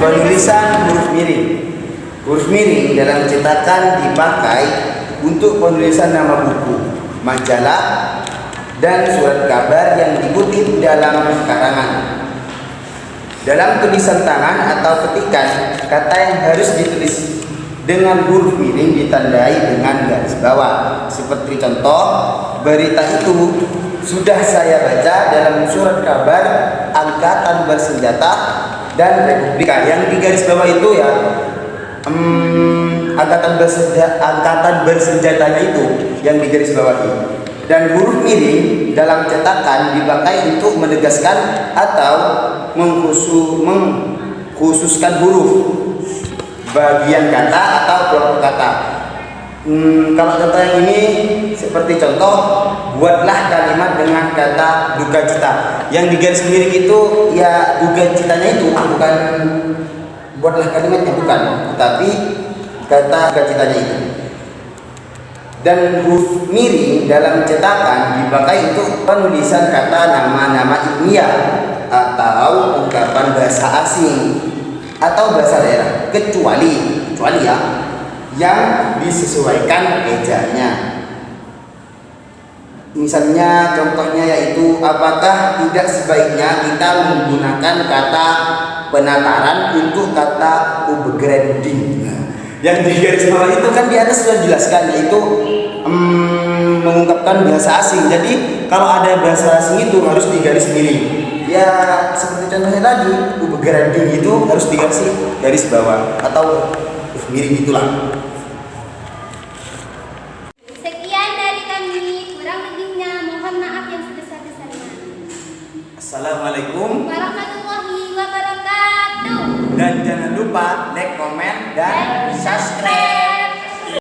Penulisan huruf miring. Huruf miring dalam cetakan dipakai untuk penulisan nama buku, majalah, dan surat kabar yang dikutip dalam karangan. Dalam tulisan tangan atau ketikan, kata yang harus ditulis dengan huruf miring ditandai dengan garis bawah. Seperti contoh, berita itu sudah saya baca dalam surat kabar Angkatan Bersenjata dan Republika. Yang di garis bawah itu ya angkatan bersenjatanya itu yang di garis bawah ini. Dan huruf miring dalam cetakan dipakai untuk menegaskan atau mengkhususkan huruf, bagian kata atau kelompok kata. Kalau contoh yang ini seperti contoh, buatlah kalimat dengan kata duka cita. Yang di garis miring itu ya duka citanya itu bukan buatlah kalimatnya, bukan, tapi kata duka citanya itu. Dan huruf miring dalam cetakan dipakai untuk penulisan kata nama-nama ilmiah atau ungkapan bahasa asing atau bahasa daerah, kecuali ya yang disesuaikan ejanya. Misalnya contohnya yaitu, apakah tidak sebaiknya kita menggunakan kata penataran untuk kata upgrading. Yang di garis bawah itu kan di atas sudah dijelaskan, yaitu mengungkapkan bahasa asing. Jadi kalau ada bahasa asing itu harus digaris miring. Ya seperti contohnya tadi, upgrading itu harus digaris garis bawah atau miring itulah. Sekian dari kami, kurang lebihnya mohon maaf yang sebesar-besarnya. Assalamualaikum Warahmatullahi wabarakatuh. dan jangan lupa like, comment, dan subscribe.